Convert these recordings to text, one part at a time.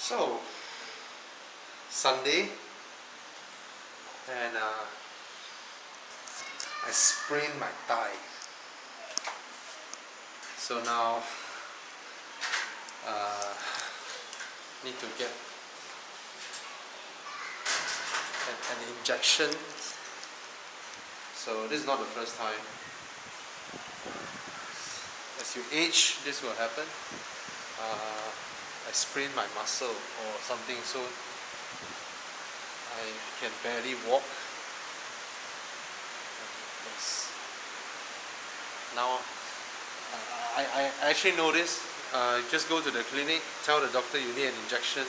So, Sunday, and I sprained my thigh. So now, need to get an injection. So this is not the first time. As you age, this will happen. I sprained my muscle or something, so I can barely walk. Now, I actually know this. Just go to the clinic, tell the doctor you need an injection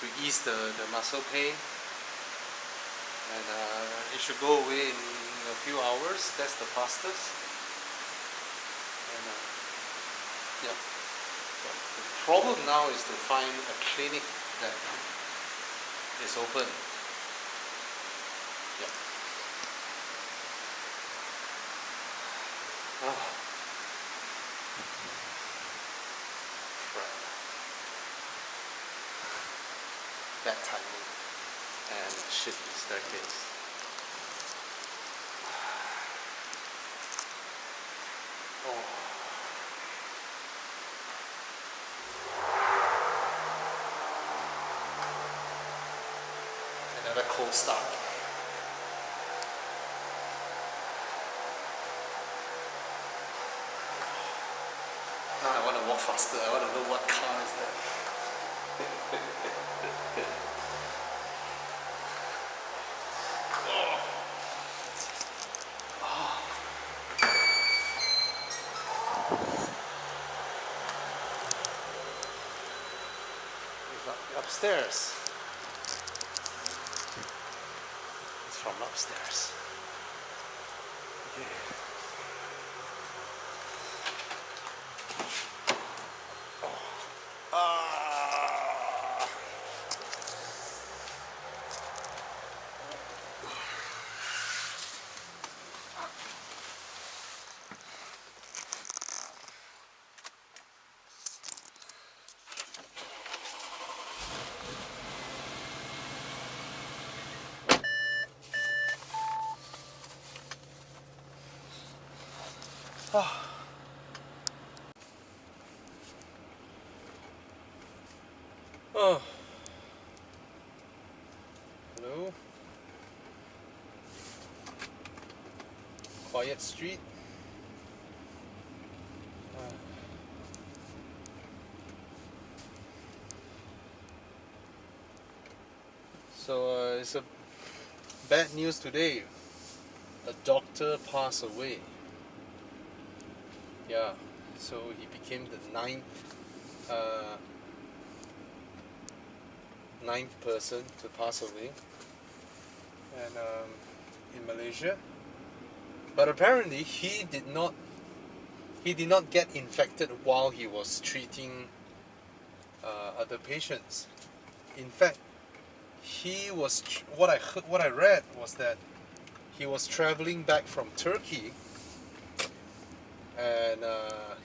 to ease the muscle pain, and it should go away in a few hours. That's the fastest. And yeah. But the problem now is to find a clinic that is open. Yeah. Oh. Crap. Bad timing. And shit, the staircase. Oh. Another cold start. Now I want to walk faster. I want to know what car is that. It's upstairs. It's from upstairs. Okay. Oh. Hello. Quiet street. So it's a bad news today. A doctor passed away. Yeah. So he became the ninth person to pass away, and in Malaysia. But apparently he did not get infected while he was treating other patients. In fact, he was what I read was that he was traveling back from Turkey, and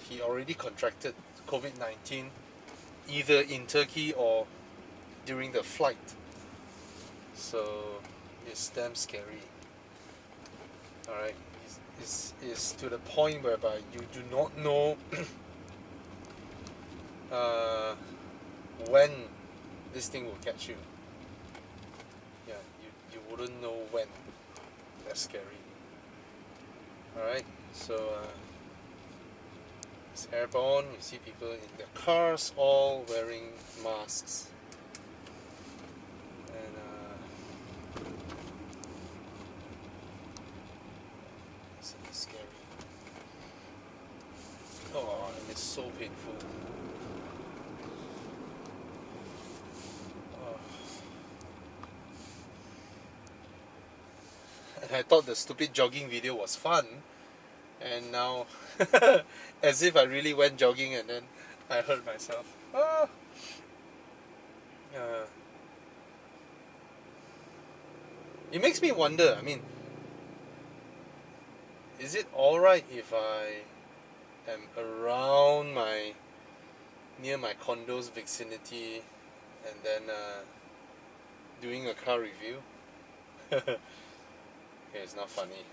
he already contracted COVID-19 either in Turkey or during the flight. So it's damn scary. Alright, it's to the point whereby you do not know when this thing will catch you. Yeah, you wouldn't know when. That's scary. Alright, so it's airborne. You see people in their cars all wearing masks. And it's scary. Oh, and it's so painful. And I thought the stupid jogging video was fun, and now as if I really went jogging and then I hurt myself. It makes me wonder, I mean, is it alright if I am around near my condo's vicinity and then doing a car review. Okay, it's not funny.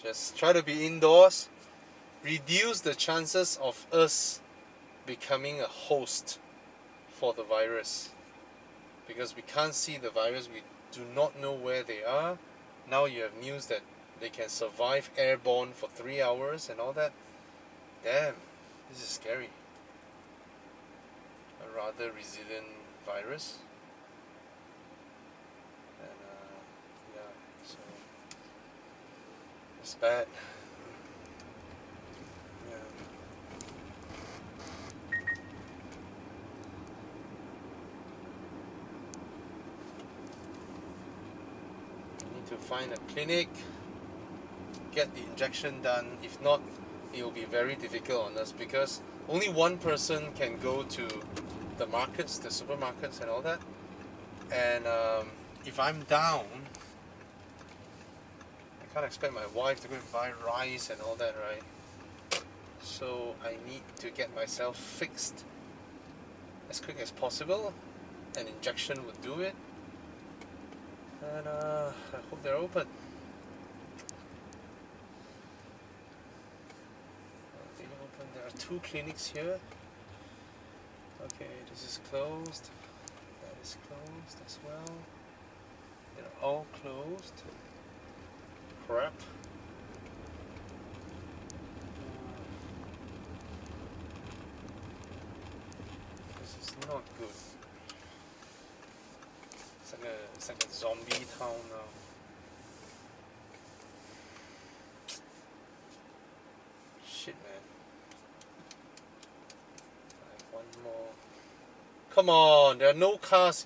Just try to be indoors. Reduce the chances of us becoming a host for the virus. Because we can't see the virus, we do not know where they are. Now you have news that they can survive airborne for 3 hours and all that. Damn, this is scary. A rather resilient virus. And yeah, so it's bad. Yeah. We need to find a clinic, get the injection done. If not, it will be very difficult on us because only one person can go to the markets, the supermarkets and all that. And if I'm down, I can't expect my wife to go and buy rice and all that, right? So I need to get myself fixed as quick as possible. An injection would do it. And I hope they're open. Are they open? There are 2 clinics here. Okay, this is closed. That is closed as well. They're all closed. Crap. This is not good. It's like a zombie town now. Shit, man. One more. Come on, there are no cars.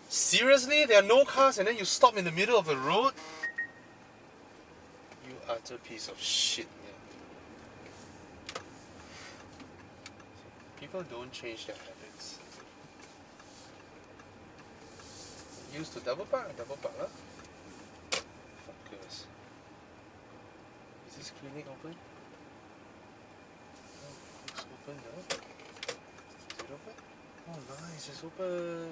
Seriously? There are no cars and then you stop in the middle of the road? You utter piece of shit, man. People don't change their habits. Used to double park, huh? Fuckers. Is this clinic open? Oh, it's open now. Is it open? Oh, nice, it's open.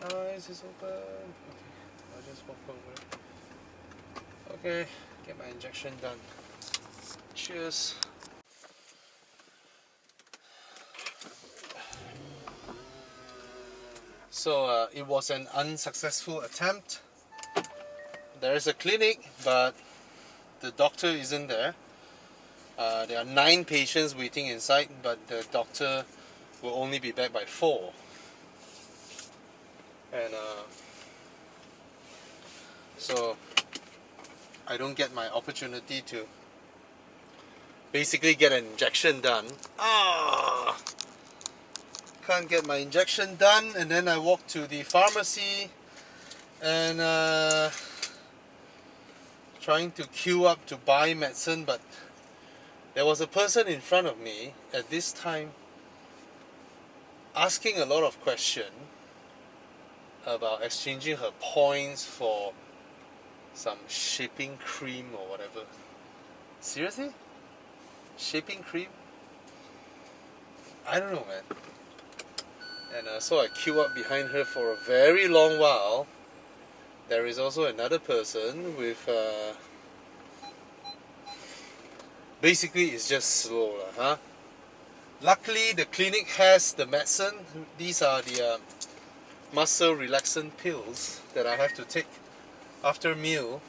Nice, it's open. Okay, I'll just walk over. Okay, get my injection done. Cheers. So it was an unsuccessful attempt. There is a clinic, but the doctor isn't there. There are 9 patients waiting inside, but the doctor will only be back by 4. And so I don't get my opportunity to basically get an injection done. Can't get my injection done, and then I walk to the pharmacy and trying to queue up to buy medicine, but there was a person in front of me at this time asking a lot of questions about exchanging her points for some shaping cream or whatever. Seriously? Shaping cream? I don't know, man. And so I queue up behind her for a very long while. There is also another person with basically it's just slow, huh? Luckily the clinic has the medicine. These are the muscle relaxant pills that I have to take after meal.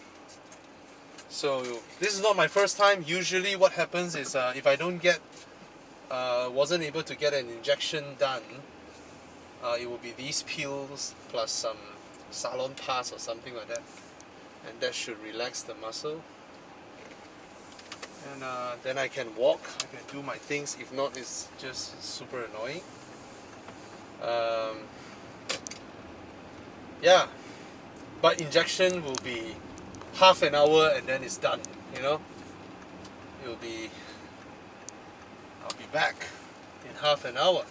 So this is not my first time. Usually what happens is if I don't get wasn't able to get an injection done, it will be these pills plus some salon pass or something like that, and that should relax the muscle, and then I can walk, I can do my things. If not, it's just super annoying. Yeah, but injection will be half an hour and then it's done, you know. I'll be back in half an hour,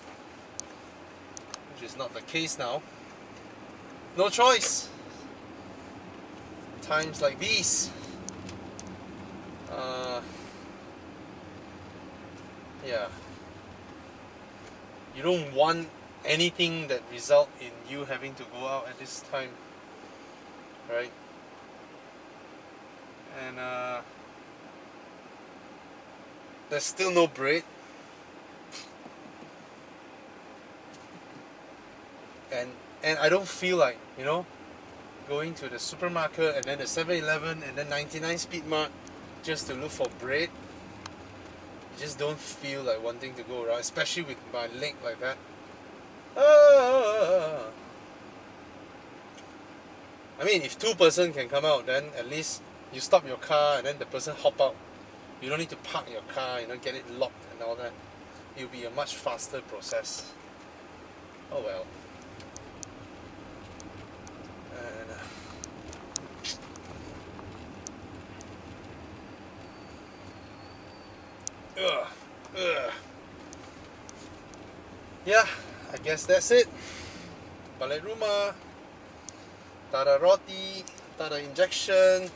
which is not the case now. No choice. Times like these. Yeah. you don't want anything that result in you having to go out at this time, right? And there's still no bread, and I don't feel like, you know, going to the supermarket and then the 7-Eleven and then 99 Speed Mart just to look for bread. Just don't feel like wanting to go around, especially with my leg like that. I mean, if two person can come out, then at least you stop your car and then the person hop out. You don't need to park your car, you know, get it locked and all that. It'll be a much faster process. Oh well. And, yeah, I guess that's it. Balik rumah, tada roti, tada injection,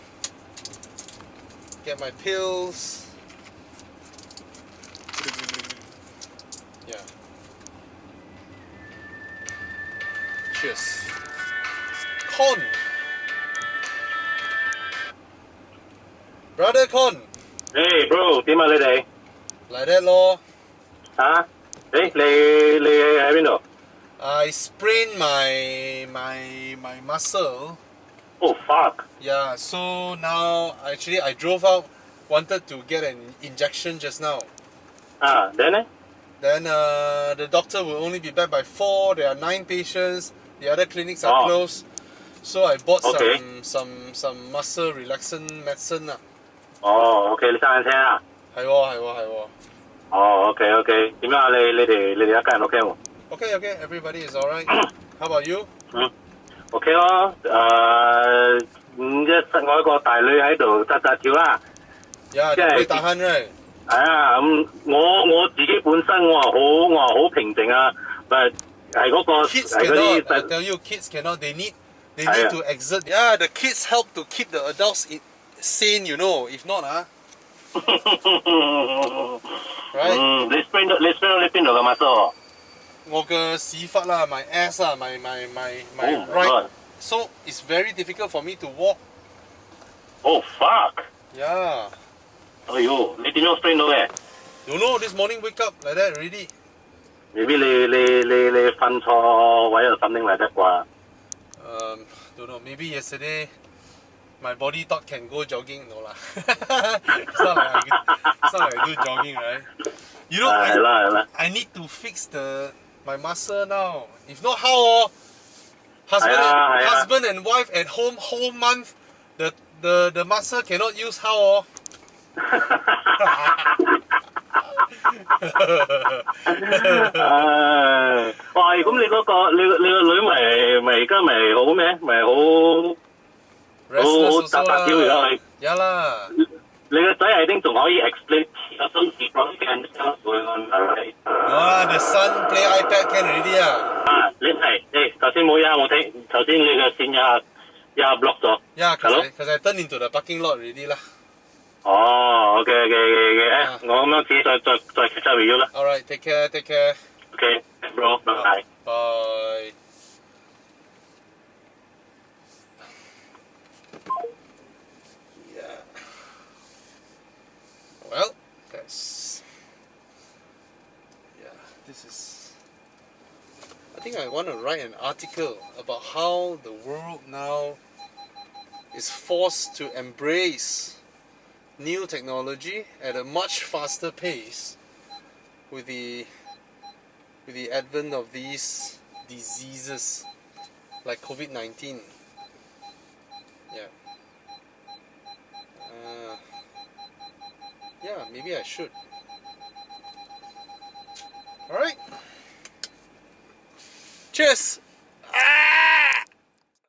get my pills. Yeah. Cheers. Con. Brother Con. Hey bro，點啊你哋？ Like that lor. 嚇？你喺邊度？ I sprained my muscle. Oh fuck！ Yeah, so now actually I drove out, wanted to get an injection just now. then 呢？ Then the doctor will only be back by 4. There are 9 patients. The other clinics are Oh. closed. So I bought Okay. some muscle relaxant medicine 啊。哦，OK，你閂緊車啊？係喎。哦，OK，點啊？你哋一家人 OK 喎？ Okay, everybody is alright. How about you? OK 咯，我一個大女喺度扎跳啦。Yeah, 即係你打鼾 right? 係啊，咁我自己本身我話好平靜啊，但係嗰個 Kids 係嗰 cannot. I 啲 tell you, kids cannot. They need Yeah. to exert. Yeah, the kids help to keep the adults sane. You know, if not, right? 你 sprain 到你邊度嘅 muscle？ 我嘅屎忽啦，my ass 啦，my Oh right. God. So it's very difficult for me to walk. Oh fuck！ Yeah. 哎呦，你點樣 sprain 到嘅？ You know, this morning wake up like that already. Maybe 你瞓錯位又 something like that 啩？ Don't know. Maybe yesterday my body thought can go jogging. No lah. It's not like I do jogging, right? You know, 係啦。 I need to fix my muscle now. If not, how? Husband and wife at home whole month. The muscle cannot use how? 哇！咁你嗰個你個女咪而家咪好咩？咪好扎跳而家係。Yeah lah. 你個仔係定仲可以 explain 有心事講嘅會按係。No lah, the son play iPad can already ah. 你頭先冇嘢我聽，頭先你嘅線又 block 咗。Yeah, cause I turned into the parking lot already lah. 哦，OK，我咁樣自己再 catch up with you 啦。Alright, take care. OK，bro，拜拜。Bye. Yeah. Well, this is. I think I want to write an article about how the world now is forced to embrace new technology at a much faster pace with the advent of these diseases like COVID-19. Yeah. Yeah, maybe I should. Alright. Cheers!